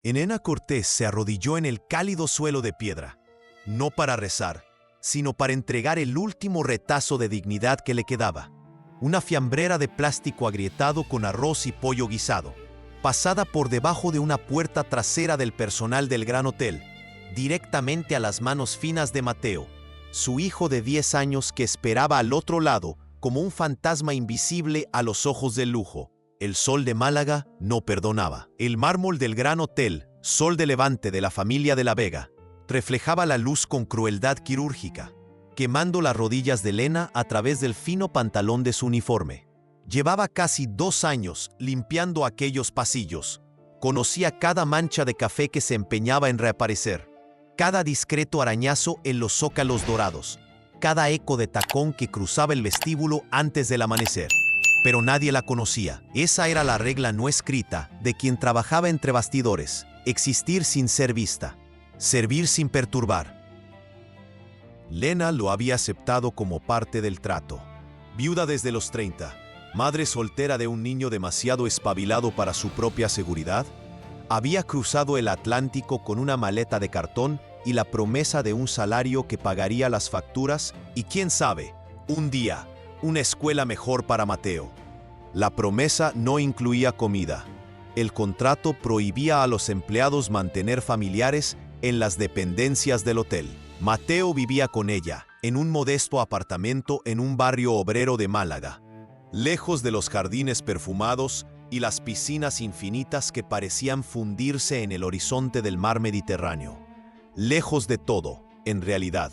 Elena Cortés se arrodilló en el cálido suelo de piedra, no para rezar, sino para entregar el último retazo de dignidad que le quedaba. Una fiambrera de plástico agrietado con arroz y pollo guisado, pasada por debajo de una puerta trasera del personal del Gran Hotel, directamente a las manos finas de Mateo, su hijo de 10 años que esperaba al otro lado como un fantasma invisible a los ojos del lujo. El sol de Málaga no perdonaba. El mármol del Gran Hotel, Sol de Levante de la familia de la Vega, reflejaba la luz con crueldad quirúrgica, quemando las rodillas de Elena a través del fino pantalón de su uniforme. Llevaba casi 2 años limpiando aquellos pasillos. Conocía cada mancha de café que se empeñaba en reaparecer, cada discreto arañazo en los zócalos dorados, cada eco de tacón que cruzaba el vestíbulo antes del amanecer. Pero nadie la conocía. Esa era la regla no escrita de quien trabajaba entre bastidores: existir sin ser vista, servir sin perturbar. Lena lo había aceptado como parte del trato. Viuda desde los 30, madre soltera de un niño demasiado espabilado para su propia seguridad, había cruzado el Atlántico con una maleta de cartón y la promesa de un salario que pagaría las facturas y, quién sabe, un día, una escuela mejor para Mateo. La promesa no incluía comida. El contrato prohibía a los empleados mantener familiares en las dependencias del hotel. Mateo vivía con ella, en un modesto apartamento en un barrio obrero de Málaga, lejos de los jardines perfumados y las piscinas infinitas que parecían fundirse en el horizonte del mar Mediterráneo. Lejos de todo, en realidad,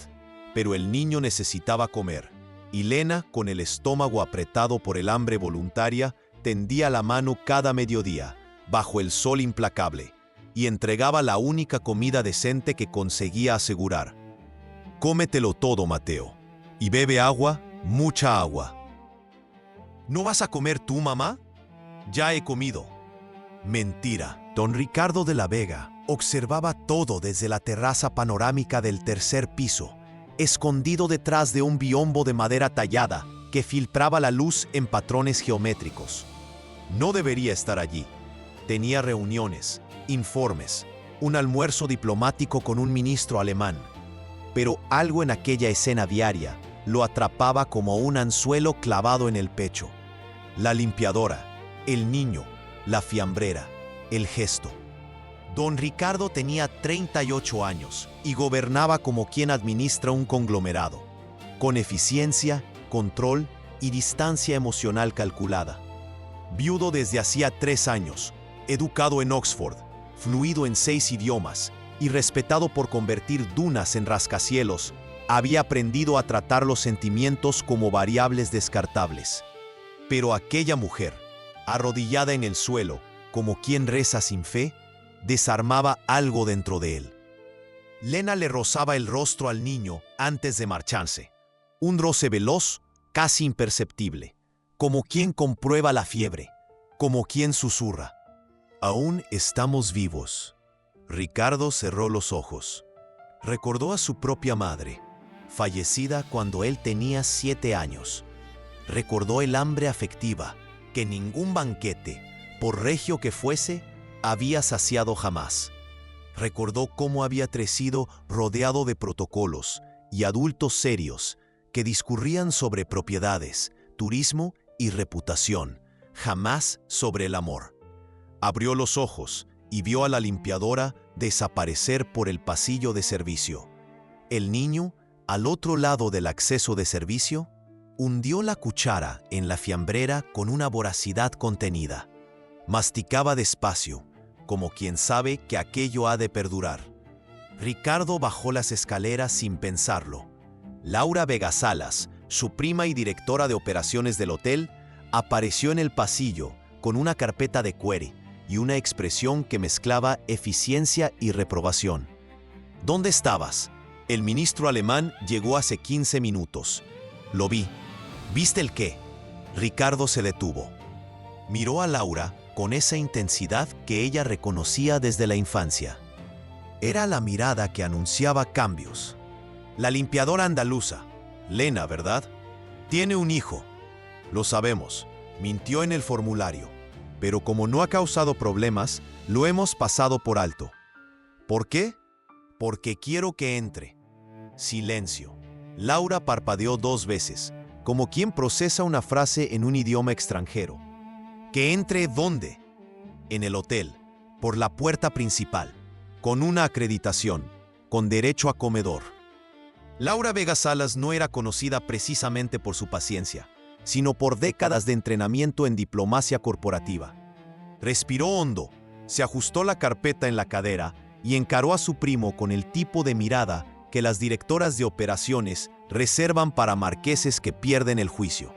pero el niño necesitaba comer. Y Lena, con el estómago apretado por el hambre voluntaria, tendía la mano cada mediodía, bajo el sol implacable, y entregaba la única comida decente que conseguía asegurar. Cómetelo todo, Mateo, y bebe agua, mucha agua. ¿No vas a comer tú, mamá? Ya he comido. Mentira. Don Ricardo de la Vega observaba todo desde la terraza panorámica del tercer piso, escondido detrás de un biombo de madera tallada que filtraba la luz en patrones geométricos. No debería estar allí. Tenía reuniones, informes, un almuerzo diplomático con un ministro alemán. Pero algo en aquella escena diaria lo atrapaba como un anzuelo clavado en el pecho. La limpiadora, el niño, la fiambrera, el gesto. Don Ricardo tenía 38 años y gobernaba como quien administra un conglomerado, con eficiencia, control y distancia emocional calculada. Viudo desde hacía 3 años, educado en Oxford, fluido en 6 idiomas y respetado por convertir dunas en rascacielos, había aprendido a tratar los sentimientos como variables descartables. Pero aquella mujer, arrodillada en el suelo, como quien reza sin fe, desarmaba algo dentro de él. Lena le rozaba el rostro al niño antes de marcharse. Un roce veloz, casi imperceptible, como quien comprueba la fiebre, como quien susurra: «Aún estamos vivos». Ricardo cerró los ojos. Recordó a su propia madre, fallecida cuando él tenía 7 años. Recordó el hambre afectiva que ningún banquete, por regio que fuese, había saciado jamás. Recordó cómo había crecido rodeado de protocolos y adultos serios que discurrían sobre propiedades, turismo y reputación, jamás sobre el amor. Abrió los ojos y vio a la limpiadora desaparecer por el pasillo de servicio. El niño, al otro lado del acceso de servicio, hundió la cuchara en la fiambrera con una voracidad contenida. Masticaba despacio, como quien sabe que aquello ha de perdurar. Ricardo bajó las escaleras sin pensarlo. Laura Vega Salas, su prima y directora de operaciones del hotel, apareció en el pasillo con una carpeta de query y una expresión que mezclaba eficiencia y reprobación. ¿Dónde estabas? El ministro alemán llegó hace 15 minutos. Lo vi. ¿Viste el qué? Ricardo se detuvo. Miró a Laura con esa intensidad que ella reconocía desde la infancia. Era la mirada que anunciaba cambios. La limpiadora andaluza, Lena, ¿verdad? Tiene un hijo. Lo sabemos. Mintió en el formulario. pero como no ha causado problemas, lo hemos pasado por alto. ¿Por qué? Porque quiero que entre. Silencio. Laura parpadeó 2 veces, como quien procesa una frase en un idioma extranjero. ¿Que entre dónde? En el hotel, por la puerta principal, con una acreditación, con derecho a comedor. Laura Vega Salas no era conocida precisamente por su paciencia, sino por décadas de entrenamiento en diplomacia corporativa. Respiró hondo, se ajustó la carpeta en la cadera y encaró a su primo con el tipo de mirada que las directoras de operaciones reservan para marqueses que pierden el juicio.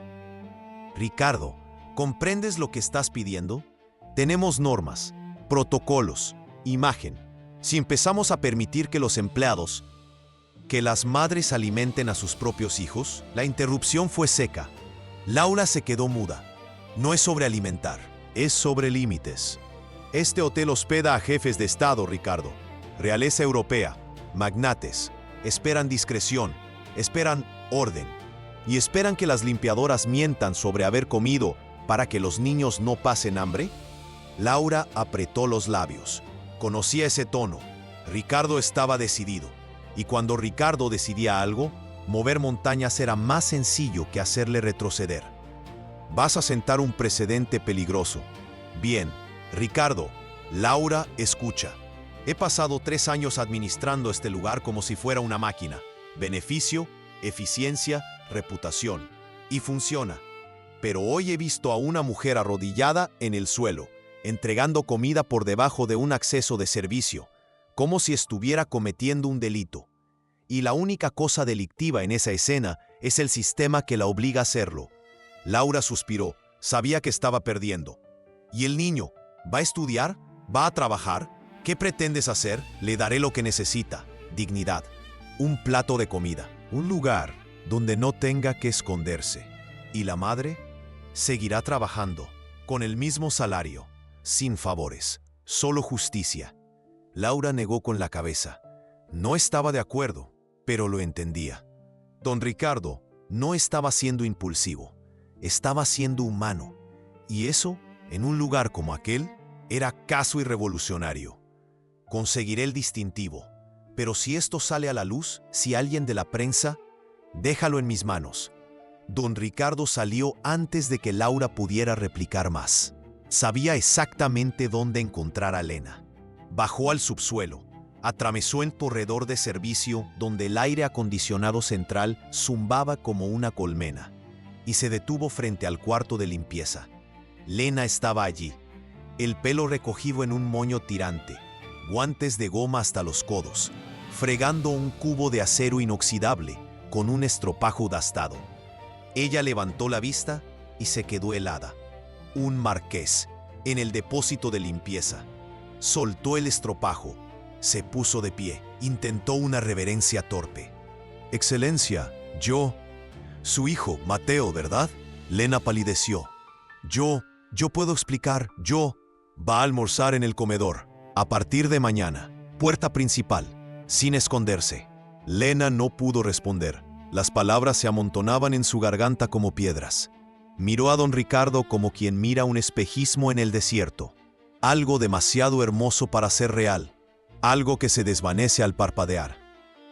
Ricardo, ¿comprendes lo que estás pidiendo? Tenemos normas, protocolos, imagen. Si empezamos a permitir que los empleados, que las madres alimenten a sus propios hijos, la interrupción fue seca. Laura se quedó muda. No es sobre alimentar, es sobre límites. Este hotel hospeda a jefes de Estado, Ricardo. Realeza europea, magnates. Esperan discreción, esperan orden. ¿Y esperan que las limpiadoras mientan sobre haber comido para que los niños no pasen hambre? Laura apretó los labios. Conocía ese tono. Ricardo estaba decidido. Y cuando Ricardo decidía algo, mover montañas era más sencillo que hacerle retroceder. Vas a sentar un precedente peligroso. Bien, Ricardo, Laura, escucha. He pasado 3 años administrando este lugar como si fuera una máquina. Beneficio, eficiencia, reputación. Y funciona. Pero hoy he visto a una mujer arrodillada en el suelo, entregando comida por debajo de un acceso de servicio, como si estuviera cometiendo un delito. Y la única cosa delictiva en esa escena es el sistema que la obliga a hacerlo. Laura suspiró, sabía que estaba perdiendo. ¿Y el niño? ¿Va a estudiar? ¿Va a trabajar? ¿Qué pretendes hacer? Le daré lo que necesita, dignidad. Un plato de comida, un lugar donde no tenga que esconderse. ¿Y la madre? Seguirá trabajando, con el mismo salario, sin favores, solo justicia. Laura negó con la cabeza. No estaba de acuerdo, pero lo entendía. Don Ricardo no estaba siendo impulsivo, estaba siendo humano. Y eso, en un lugar como aquel, era caso y revolucionario. Conseguiré el distintivo, pero si esto sale a la luz, si alguien de la prensa, déjalo en mis manos. Don Ricardo salió antes de que Laura pudiera replicar más. Sabía exactamente dónde encontrar a Lena. Bajó al subsuelo, atravesó el corredor de servicio donde el aire acondicionado central zumbaba como una colmena, y se detuvo frente al cuarto de limpieza. Lena estaba allí, el pelo recogido en un moño tirante, guantes de goma hasta los codos, fregando un cubo de acero inoxidable con un estropajo gastado. Ella levantó la vista y se quedó helada. Un marqués, en el depósito de limpieza. Soltó el estropajo, se puso de pie, intentó una reverencia torpe. Excelencia, yo... Su hijo, Mateo, ¿verdad? Lena palideció. Yo puedo explicar, va a almorzar en el comedor. A partir de mañana, puerta principal, sin esconderse. Lena no pudo responder. Las palabras se amontonaban en su garganta como piedras. Miró a don Ricardo como quien mira un espejismo en el desierto. Algo demasiado hermoso para ser real. Algo que se desvanece al parpadear.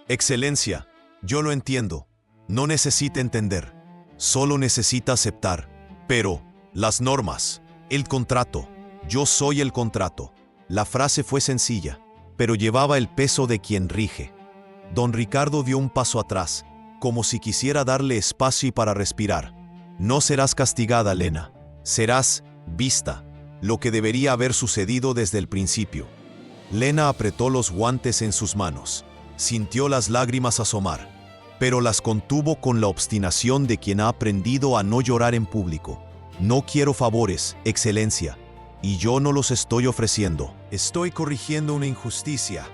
Excelencia, yo lo entiendo. No necesita entender. Solo necesita aceptar. Pero, las normas, el contrato. Yo soy el contrato. La frase fue sencilla, pero llevaba el peso de quien rige. Don Ricardo dio un paso atrás, como si quisiera darle espacio para respirar. No serás castigada, Lena. Serás vista, lo que debería haber sucedido desde el principio. Lena apretó los guantes en sus manos. Sintió las lágrimas asomar, pero las contuvo con la obstinación de quien ha aprendido a no llorar en público. No quiero favores, excelencia. Y yo no los estoy ofreciendo. Estoy corrigiendo una injusticia.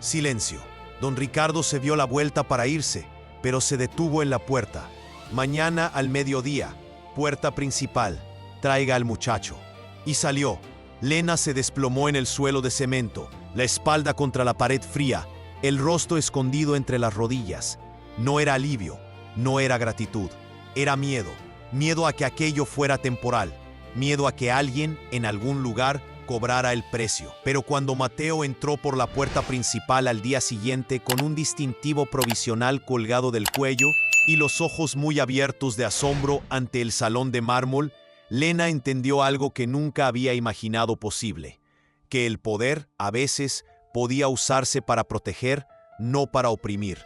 Silencio. Don Ricardo se dio la vuelta para irse, pero se detuvo en la puerta. Mañana al mediodía, puerta principal. Traiga al muchacho. Y salió. Lena se desplomó en el suelo de cemento, la espalda contra la pared fría, el rostro escondido entre las rodillas. No era alivio, no era gratitud. Era miedo. Miedo a que aquello fuera temporal. miedo a que alguien, en algún lugar, cobrara el precio. Pero cuando Mateo entró por la puerta principal al día siguiente con un distintivo provisional colgado del cuello y los ojos muy abiertos de asombro ante el salón de mármol, Lena entendió algo que nunca había imaginado posible, que el poder, a veces, podía usarse para proteger, no para oprimir.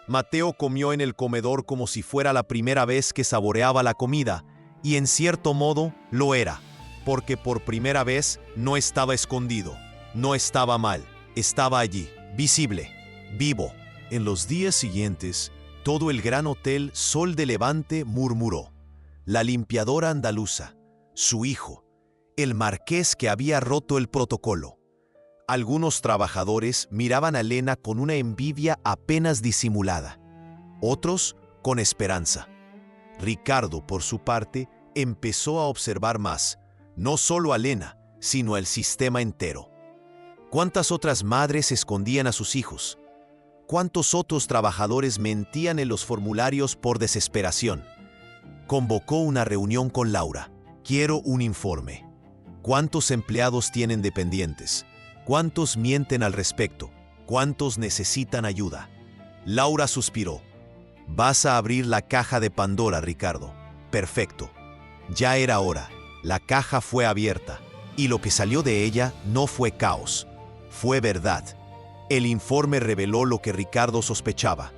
Mateo comió en el comedor como si fuera la primera vez que saboreaba la comida, y en cierto modo lo era, porque por primera vez no estaba escondido, no estaba mal, estaba allí, visible, vivo. En los días siguientes, todo el gran hotel Sol de Levante murmuró. La limpiadora andaluza, su hijo, el marqués que había roto el protocolo. Algunos trabajadores miraban a Lena con una envidia apenas disimulada, otros con esperanza. Ricardo, por su parte, empezó a observar más, no solo a Lena, sino al sistema entero. ¿Cuántas otras madres escondían a sus hijos? ¿Cuántos otros trabajadores mentían en los formularios por desesperación? Convocó una reunión con Laura. Quiero un informe. ¿Cuántos empleados tienen dependientes? ¿Cuántos mienten al respecto? ¿Cuántos necesitan ayuda? Laura suspiró. Vas a abrir la caja de Pandora, Ricardo. Perfecto. Ya era hora. La caja fue abierta, y lo que salió de ella no fue caos, fue verdad. El informe reveló lo que Ricardo sospechaba.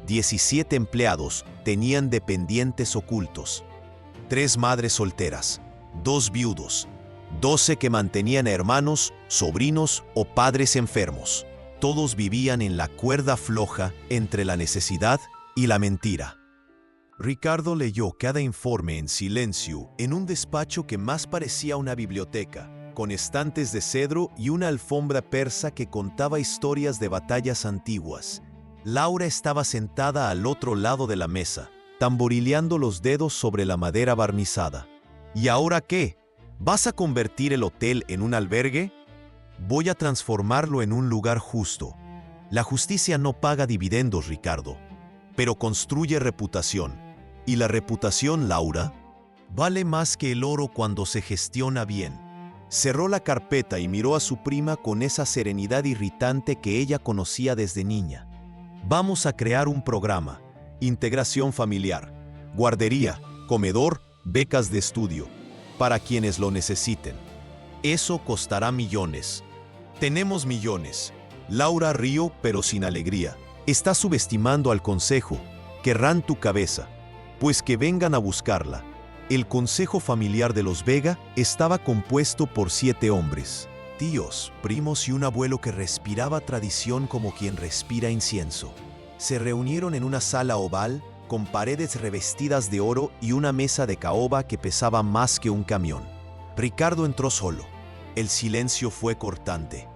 17 empleados tenían dependientes ocultos. 3 madres solteras, 2 viudos, 12 que mantenían hermanos, sobrinos o padres enfermos. Todos vivían en la cuerda floja entre la necesidad y la mentira. Ricardo leyó cada informe en silencio en un despacho que más parecía una biblioteca, con estantes de cedro y una alfombra persa que contaba historias de batallas antiguas. Laura estaba sentada al otro lado de la mesa, tamborileando los dedos sobre la madera barnizada. ¿Y ahora qué? ¿Vas a convertir el hotel en un albergue? Voy a transformarlo en un lugar justo. La justicia no paga dividendos, Ricardo, pero construye reputación. Y la reputación, Laura, vale más que el oro cuando se gestiona bien. Cerró la carpeta y miró a su prima con esa serenidad irritante que ella conocía desde niña. Vamos a crear un programa, integración familiar, guardería, comedor, becas de estudio, para quienes lo necesiten. Eso costará millones. Tenemos millones. Laura rió, pero sin alegría. Estás subestimando al consejo. Querrán tu cabeza. Pues que vengan a buscarla. El consejo familiar de los Vega estaba compuesto por 7 hombres, tíos, primos y un abuelo que respiraba tradición como quien respira incienso. Se reunieron en una sala oval con paredes revestidas de oro y una mesa de caoba que pesaba más que un camión. Ricardo entró solo. El silencio fue cortante.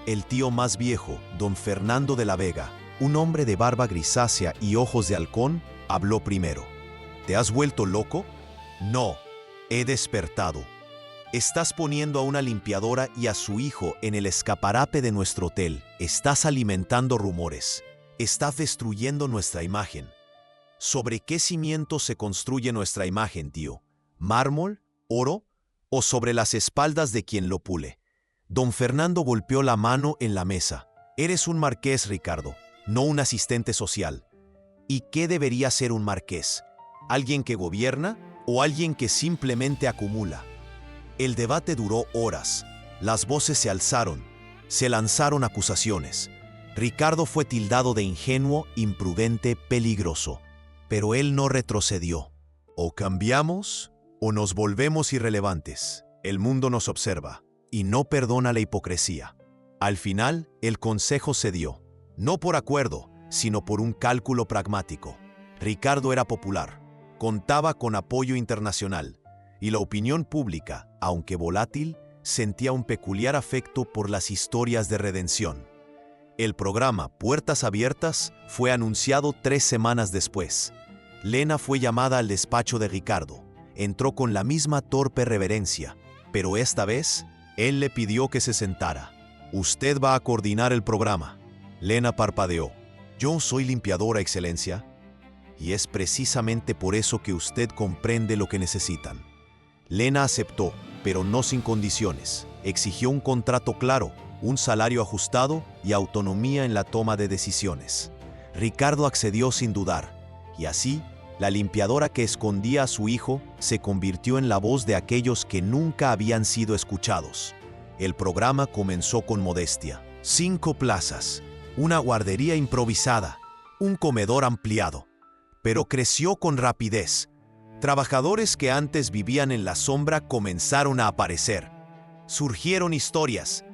El tío más viejo, don Fernando de la Vega, un hombre de barba grisácea y ojos de halcón, habló primero. ¿Te has vuelto loco? No, he despertado. Estás poniendo a una limpiadora y a su hijo en el escaparate de nuestro hotel. Estás alimentando rumores. Estás destruyendo nuestra imagen. ¿Sobre qué cimiento se construye nuestra imagen, tío? ¿Mármol? ¿Oro? ¿O sobre las espaldas de quien lo pule? Don Fernando golpeó la mano en la mesa. Eres un marqués, Ricardo, no un asistente social. ¿Y qué debería ser un marqués? ¿Alguien que gobierna o alguien que simplemente acumula? El debate duró horas. Las voces se alzaron. Se lanzaron acusaciones. Ricardo fue tildado de ingenuo, imprudente, peligroso. Pero él no retrocedió. O cambiamos o nos volvemos irrelevantes. El mundo nos observa y no perdona la hipocresía. Al final, el consejo cedió. No por acuerdo, sino por un cálculo pragmático. Ricardo era popular. Contaba con apoyo internacional, y la opinión pública, aunque volátil, sentía un peculiar afecto por las historias de redención. El programa Puertas Abiertas fue anunciado 3 semanas después. Lena fue llamada al despacho de Ricardo. Entró con la misma torpe reverencia, pero esta vez, él le pidió que se sentara. «Usted va a coordinar el programa». Lena parpadeó. «Yo soy limpiadora, Excelencia». Y es precisamente por eso que usted comprende lo que necesitan. Lena aceptó, pero no sin condiciones. Exigió un contrato claro, un salario ajustado y autonomía en la toma de decisiones. Ricardo accedió sin dudar, y así, la limpiadora que escondía a su hijo se convirtió en la voz de aquellos que nunca habían sido escuchados. El programa comenzó con modestia. 5 plazas, una guardería improvisada, un comedor ampliado. Pero creció con rapidez. Trabajadores que antes vivían en la sombra comenzaron a aparecer. Surgieron historias.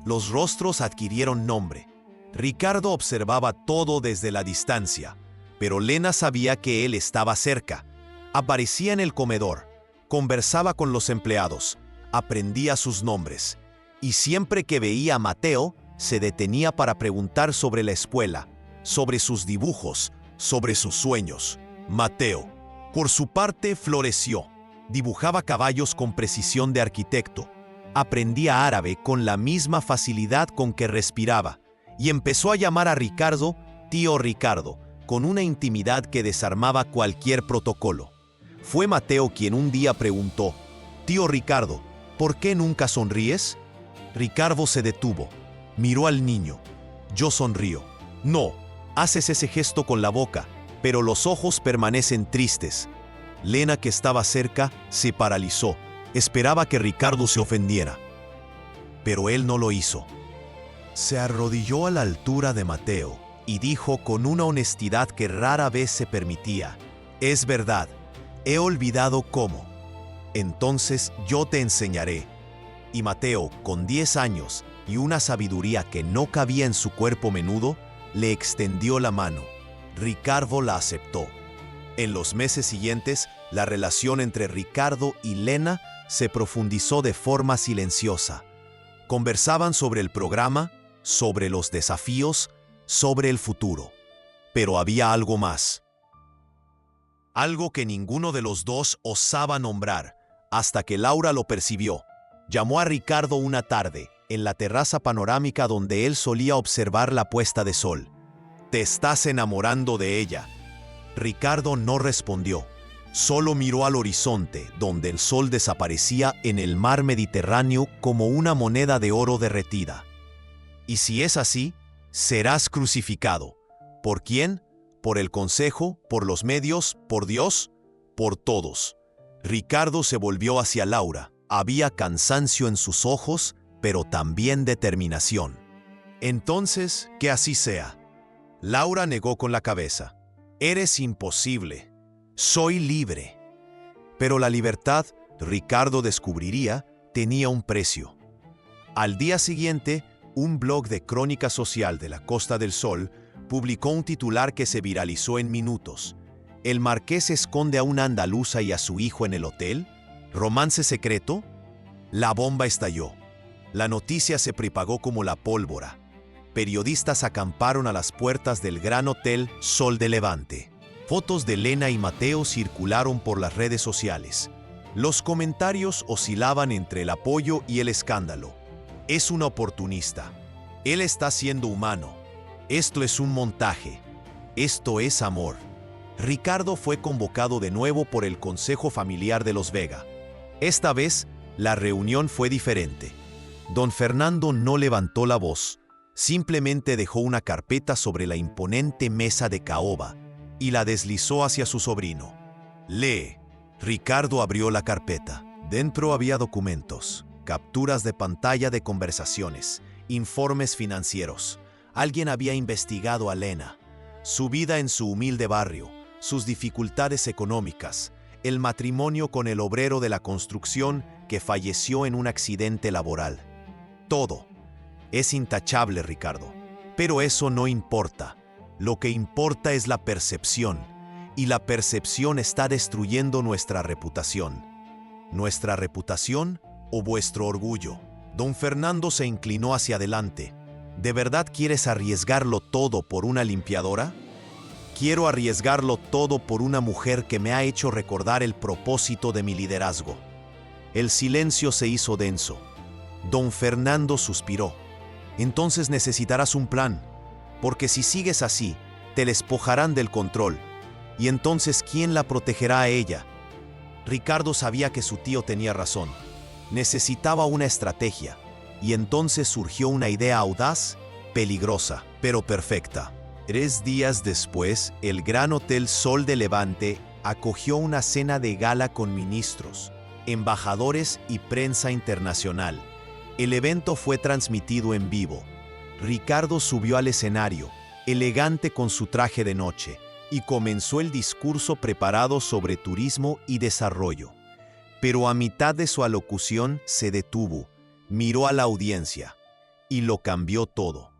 Los rostros adquirieron nombre. Ricardo observaba todo desde la distancia, pero Lena sabía que él estaba cerca. Aparecía en el comedor, conversaba con los empleados, aprendía sus nombres, y siempre que veía a Mateo, se detenía para preguntar sobre la escuela, sobre sus dibujos, sobre sus sueños. Mateo, por su parte, floreció. Dibujaba caballos con precisión de arquitecto. Aprendía árabe con la misma facilidad con que respiraba, y empezó a llamar a Ricardo tío Ricardo, con una intimidad que desarmaba cualquier protocolo. Fue Mateo quien un día preguntó: «Tío Ricardo, ¿por qué nunca sonríes?». Ricardo se detuvo, miró al niño. «Yo sonrío». «No, haces ese gesto con la boca, pero los ojos permanecen tristes». Lena, que estaba cerca, se paralizó. Esperaba que Ricardo se ofendiera. Pero él no lo hizo. Se arrodilló a la altura de Mateo y dijo con una honestidad que rara vez se permitía: «Es verdad, he olvidado cómo. Entonces yo te enseñaré». Y Mateo, con 10 años y una sabiduría que no cabía en su cuerpo menudo, le extendió la mano. Ricardo la aceptó. En los meses siguientes, la relación entre Ricardo y Lena se profundizó de forma silenciosa. Conversaban sobre el programa, sobre los desafíos, sobre el futuro. Pero había algo más. Algo que ninguno de los dos osaba nombrar, hasta que Laura lo percibió. Llamó a Ricardo una tarde, en la terraza panorámica donde él solía observar la puesta de sol. «Te estás enamorando de ella». Ricardo no respondió. Solo miró al horizonte, donde el sol desaparecía en el mar Mediterráneo como una moneda de oro derretida. «Y si es así, serás crucificado». ¿Por quién? ¿Por el consejo? ¿Por los medios? ¿Por Dios? Por todos. Ricardo se volvió hacia Laura. Había cansancio en sus ojos, pero también determinación. «Entonces, que así sea». Laura negó con la cabeza. «Eres imposible. Soy libre». Pero la libertad, Ricardo descubriría, tenía un precio. Al día siguiente, un blog de crónica social de la Costa del Sol publicó un titular que se viralizó en minutos. «El marqués esconde a una andaluza y a su hijo en el hotel. ¿Romance secreto?». La bomba estalló. La noticia se propagó como la pólvora. Periodistas acamparon a las puertas del gran hotel Sol de Levante. Fotos de Lena y Mateo circularon por las redes sociales. Los comentarios oscilaban entre el apoyo y el escándalo. «Es una oportunista. Él está siendo humano. Esto es un montaje. Esto es amor». Ricardo fue convocado de nuevo por el Consejo Familiar de Los Vega. Esta vez, la reunión fue diferente. Don Fernando no levantó la voz. Simplemente dejó una carpeta sobre la imponente mesa de caoba y la deslizó hacia su sobrino. «Lee». Ricardo abrió la carpeta. Dentro había documentos, capturas de pantalla de conversaciones, informes financieros. Alguien había investigado a Lena, su vida en su humilde barrio, sus dificultades económicas, el matrimonio con el obrero de la construcción que falleció en un accidente laboral. Todo. Es intachable, Ricardo. Pero eso no importa. Lo que importa es la percepción, y la percepción está destruyendo nuestra reputación. ¿Nuestra reputación o vuestro orgullo? Don Fernando se inclinó hacia adelante. ¿De verdad quieres arriesgarlo todo por una limpiadora? Quiero arriesgarlo todo por una mujer que me ha hecho recordar el propósito de mi liderazgo. El silencio se hizo denso. Don Fernando suspiró. Entonces necesitarás un plan, porque si sigues así, te despojarán del control. Y entonces, ¿quién la protegerá a ella? Ricardo sabía que su tío tenía razón. Necesitaba una estrategia, y entonces surgió una idea audaz, peligrosa, pero perfecta. 3 días después, el Gran Hotel Sol de Levante acogió una cena de gala con ministros, embajadores y prensa internacional. El evento fue transmitido en vivo. Ricardo subió al escenario, elegante con su traje de noche, y comenzó el discurso preparado sobre turismo y desarrollo. Pero a mitad de su alocución se detuvo, miró a la audiencia, y lo cambió todo.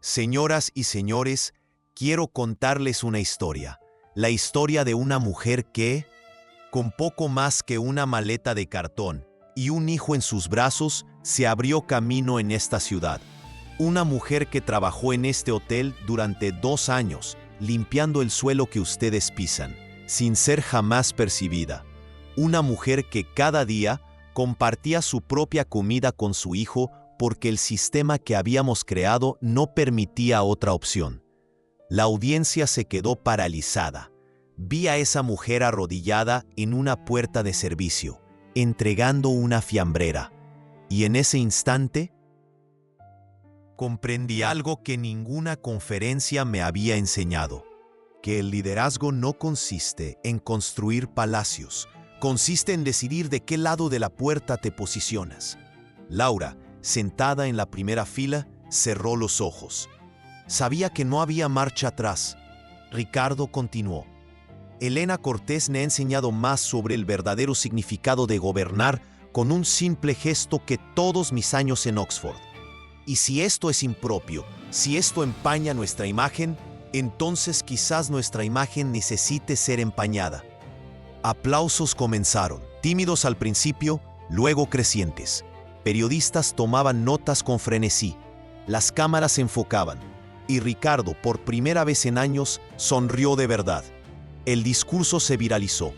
Señoras y señores, quiero contarles una historia. La historia de una mujer que, con poco más que una maleta de cartón y un hijo en sus brazos, se abrió camino en esta ciudad. Una mujer que trabajó en este hotel durante 2 años, limpiando el suelo que ustedes pisan, sin ser jamás percibida. Una mujer que cada día compartía su propia comida con su hijo porque el sistema que habíamos creado no permitía otra opción. La audiencia se quedó paralizada. Vi a esa mujer arrodillada en una puerta de servicio, entregando una fiambrera. Y en ese instante, comprendí algo que ninguna conferencia me había enseñado: que el liderazgo no consiste en construir palacios, consiste en decidir de qué lado de la puerta te posicionas. Laura, sentada en la primera fila, cerró los ojos. Sabía que no había marcha atrás. Ricardo continuó. Elena Cortés me ha enseñado más sobre el verdadero significado de gobernar con un simple gesto que todos mis años en Oxford. Y si esto es impropio, si esto empaña nuestra imagen, entonces quizás nuestra imagen necesite ser empañada. Aplausos comenzaron, tímidos al principio, luego crecientes. Periodistas tomaban notas con frenesí. Las cámaras se enfocaban. Y Ricardo, por primera vez en años, sonrió de verdad. El discurso se viralizó.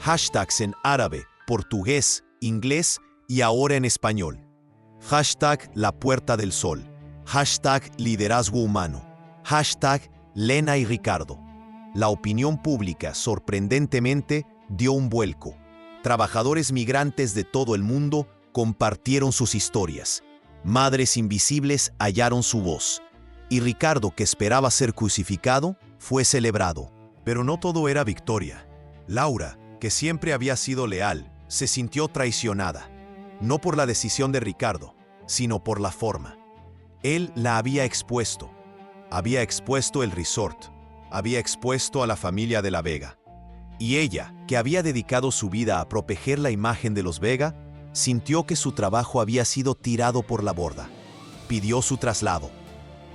Hashtags en árabe, portugués, inglés y ahora en español. Hashtag La Puerta del Sol. Hashtag Liderazgo Humano. Hashtag Lena y Ricardo. La opinión pública, sorprendentemente, dio un vuelco. Trabajadores migrantes de todo el mundo compartieron sus historias. Madres invisibles hallaron su voz. Y Ricardo, que esperaba ser crucificado, fue celebrado. Pero no todo era victoria. Laura, que siempre había sido leal, se sintió traicionada. No por la decisión de Ricardo, sino por la forma. Él la había expuesto. Había expuesto el resort. Había expuesto a la familia de la Vega. Y ella, que había dedicado su vida a proteger la imagen de los Vega, sintió que su trabajo había sido tirado por la borda. Pidió su traslado.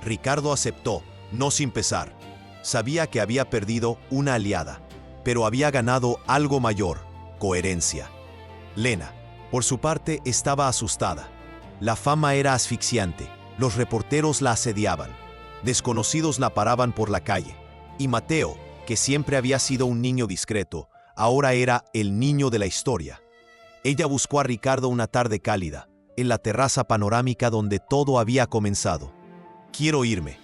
Ricardo aceptó, no sin pesar. Sabía que había perdido una aliada, pero había ganado algo mayor: coherencia. Lena, por su parte, estaba asustada. La fama era asfixiante. Los reporteros la asediaban. Desconocidos la paraban por la calle. Y Mateo, que siempre había sido un niño discreto, ahora era el niño de la historia. Ella buscó a Ricardo una tarde cálida, en la terraza panorámica donde todo había comenzado. «Quiero irme».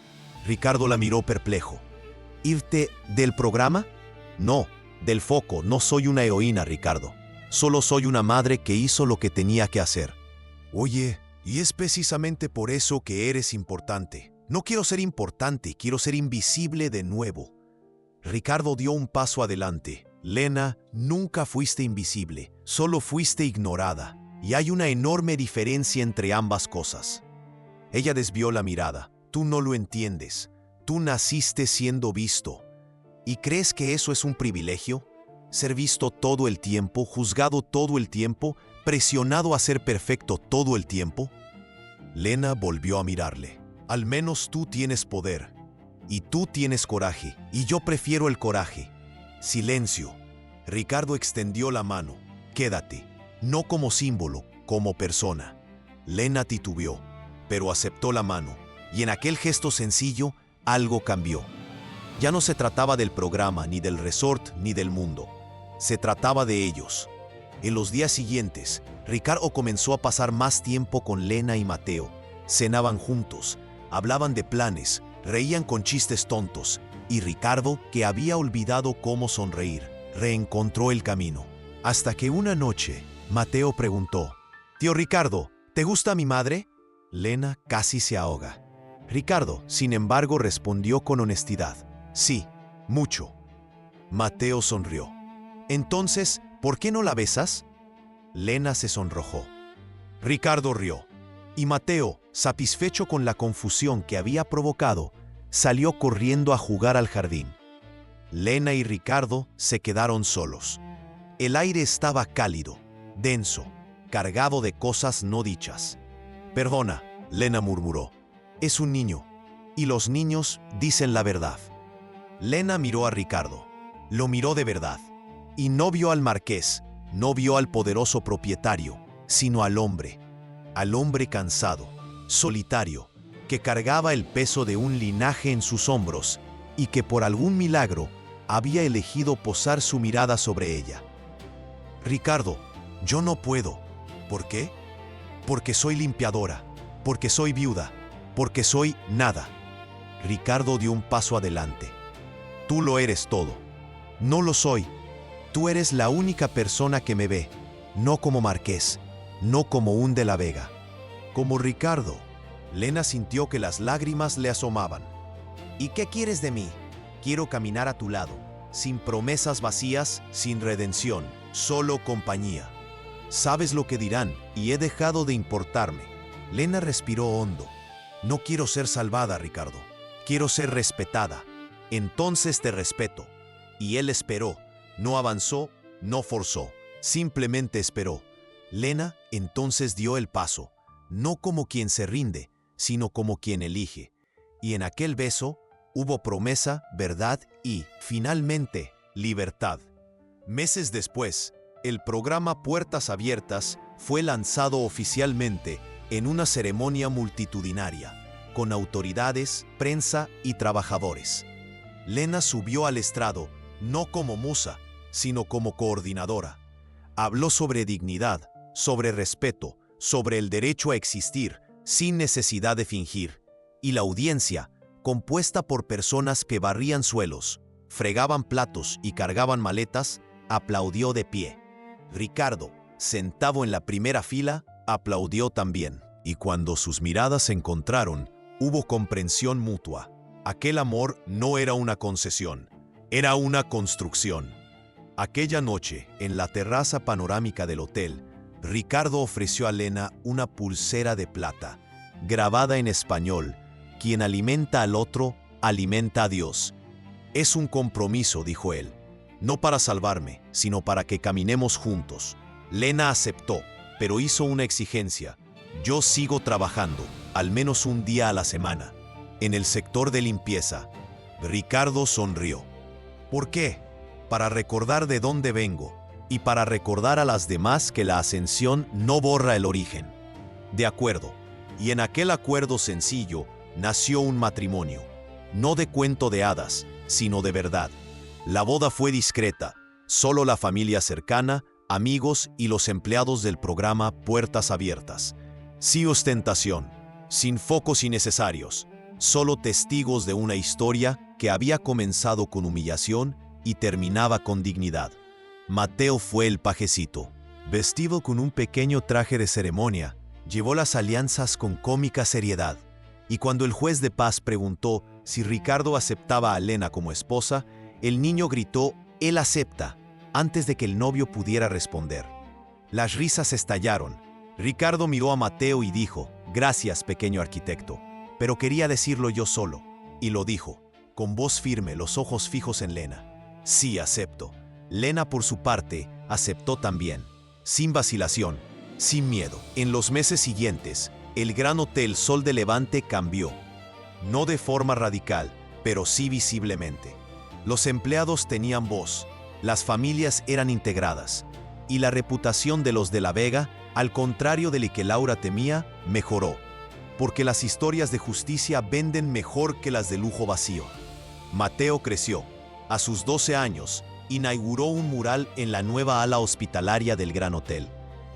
Ricardo la miró perplejo. «¿Irte del programa?» «No, del foco. No soy una heroína, Ricardo. Solo soy una madre que hizo lo que tenía que hacer». «Oye, y es precisamente por eso que eres importante». «No quiero ser importante, quiero ser invisible de nuevo». Ricardo dio un paso adelante. «Lena, nunca fuiste invisible, solo fuiste ignorada. Y hay una enorme diferencia entre ambas cosas». Ella desvió la mirada. «Tú no lo entiendes. Tú naciste siendo visto. ¿Y crees que eso es un privilegio? Ser visto todo el tiempo, juzgado todo el tiempo, presionado a ser perfecto todo el tiempo». Lena volvió a mirarle. «Al menos tú tienes poder. Y tú tienes coraje. Y yo prefiero el coraje». Silencio. Ricardo extendió la mano. «Quédate. No como símbolo, como persona». Lena titubeó, pero aceptó la mano. Y en aquel gesto sencillo, algo cambió. Ya no se trataba del programa, ni del resort, ni del mundo. Se trataba de ellos. En los días siguientes, Ricardo comenzó a pasar más tiempo con Lena y Mateo. Cenaban juntos, hablaban de planes, reían con chistes tontos. Y Ricardo, que había olvidado cómo sonreír, reencontró el camino. Hasta que una noche, Mateo preguntó: Tío Ricardo, ¿te gusta mi madre? Lena casi se ahoga. Ricardo, sin embargo, respondió con honestidad. Sí, mucho. Mateo sonrió. Entonces, ¿por qué no la besas? Lena se sonrojó. Ricardo rió. Y Mateo, satisfecho con la confusión que había provocado, salió corriendo a jugar al jardín. Lena y Ricardo se quedaron solos. El aire estaba cálido, denso, cargado de cosas no dichas. Perdona, Lena murmuró. Es un niño, y los niños dicen la verdad. Lena miró a Ricardo. Lo miró de verdad. Y no vio al marqués, no vio al poderoso propietario, sino al hombre cansado, solitario, que cargaba el peso de un linaje en sus hombros y que por algún milagro había elegido posar su mirada sobre ella. Ricardo, yo no puedo. ¿Por qué? Porque soy limpiadora, porque soy viuda, porque soy nada. Ricardo dio un paso adelante. Tú lo eres todo. No lo soy. Tú eres la única persona que me ve, no como marqués, no como un de la Vega. Como Ricardo. Lena sintió que las lágrimas le asomaban. ¿Y qué quieres de mí? Quiero caminar a tu lado, sin promesas vacías, sin redención, solo compañía. Sabes lo que dirán y he dejado de importarme. Lena respiró hondo. No quiero ser salvada, Ricardo. Quiero ser respetada. Entonces te respeto. Y él esperó. No avanzó, no forzó. Simplemente esperó. Lena entonces dio el paso, no como quien se rinde, sino como quien elige. Y en aquel beso hubo promesa, verdad y, finalmente, libertad. Meses después, el programa Puertas Abiertas fue lanzado oficialmente en una ceremonia multitudinaria, con autoridades, prensa y trabajadores. Lena subió al estrado, no como musa, sino como coordinadora. Habló sobre dignidad, sobre respeto, sobre el derecho a existir, sin necesidad de fingir. Y la audiencia, compuesta por personas que barrían suelos, fregaban platos y cargaban maletas, aplaudió de pie. Ricardo, sentado en la primera fila, aplaudió también. Y cuando sus miradas se encontraron, hubo comprensión mutua. Aquel amor no era una concesión, era una construcción. Aquella noche, en la terraza panorámica del hotel, Ricardo ofreció a Lena una pulsera de plata, grabada en español: quien alimenta al otro, alimenta a Dios. Es un compromiso, dijo él, no para salvarme, sino para que caminemos juntos. Lena aceptó, pero hizo una exigencia: yo sigo trabajando, al menos un día a la semana, en el sector de limpieza. Ricardo sonrió. ¿Por qué? Para recordar de dónde vengo y para recordar a las demás que la ascensión no borra el origen. De acuerdo. Y en aquel acuerdo sencillo nació un matrimonio, no de cuento de hadas, sino de verdad. La boda fue discreta, solo la familia cercana, amigos y los empleados del programa Puertas Abiertas. Sin ostentación, sin focos innecesarios, solo testigos de una historia que había comenzado con humillación y terminaba con dignidad. Mateo fue el pajecito. Vestido con un pequeño traje de ceremonia, llevó las alianzas con cómica seriedad. Y cuando el juez de paz preguntó si Ricardo aceptaba a Lena como esposa, el niño gritó: «Él acepta», antes de que el novio pudiera responder. Las risas estallaron. Ricardo miró a Mateo y dijo: «Gracias, pequeño arquitecto, pero quería decirlo yo solo». Y lo dijo, con voz firme, los ojos fijos en Lena. «Sí, acepto». Lena, por su parte, aceptó también, sin vacilación, sin miedo. En los meses siguientes, el Gran Hotel Sol de Levante cambió. No de forma radical, pero sí visiblemente. Los empleados tenían voz, las familias eran integradas, y la reputación de los de la Vega, al contrario de lo que Laura temía, mejoró. Porque las historias de justicia venden mejor que las de lujo vacío. Mateo creció. A sus 12 años, inauguró un mural en la nueva ala hospitalaria del Gran Hotel.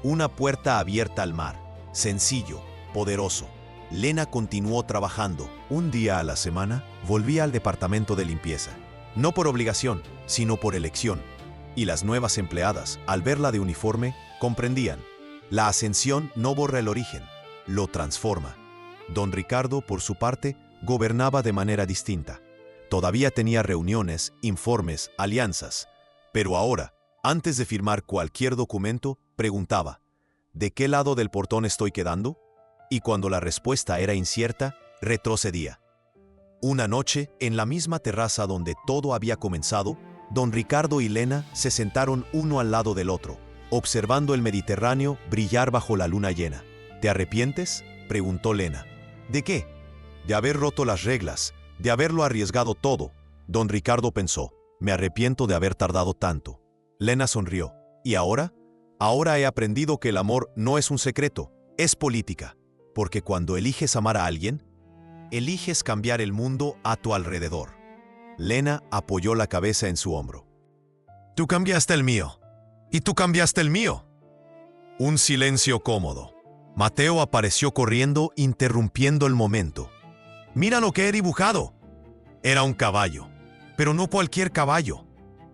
Una puerta abierta al mar. Sencillo, poderoso. Lena continuó trabajando. Un día a la semana, volvía al departamento de limpieza. No por obligación, sino por elección. Y las nuevas empleadas, al verla de uniforme, comprendían. La ascensión no borra el origen, lo transforma. Don Ricardo, por su parte, gobernaba de manera distinta. Todavía tenía reuniones, informes, alianzas. Pero ahora, antes de firmar cualquier documento, preguntaba, ¿de qué lado del portón estoy quedando? Y cuando la respuesta era incierta, retrocedía. Una noche, en la misma terraza donde todo había comenzado, don Ricardo y Lena se sentaron uno al lado del otro, observando el Mediterráneo brillar bajo la luna llena. ¿Te arrepientes?, preguntó Lena. ¿De qué? De haber roto las reglas, de haberlo arriesgado todo. Don Ricardo pensó, me arrepiento de haber tardado tanto. Lena sonrió. ¿Y ahora? Ahora he aprendido que el amor no es un secreto, es política. Porque cuando eliges amar a alguien, eliges cambiar el mundo a tu alrededor. Lena apoyó la cabeza en su hombro. Tú cambiaste el mío. Y tú cambiaste el mío. Un silencio cómodo. Mateo apareció corriendo, interrumpiendo el momento. Mira lo que he dibujado. Era un caballo. Pero no cualquier caballo.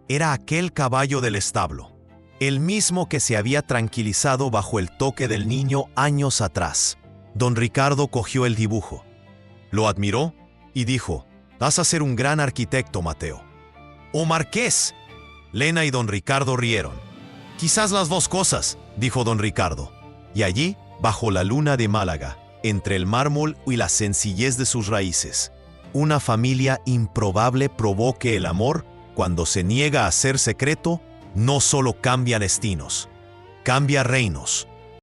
Era aquel caballo del establo. El mismo que se había tranquilizado bajo el toque del niño años atrás. Don Ricardo cogió el dibujo. Lo admiró y dijo, vas a ser un gran arquitecto, Mateo. ¡O marqués! Lena y don Ricardo rieron. Quizás las dos cosas, dijo don Ricardo. Y allí, bajo la luna de Málaga, entre el mármol y la sencillez de sus raíces, una familia improbable probó que el amor, cuando se niega a ser secreto, no solo cambia destinos, cambia reinos.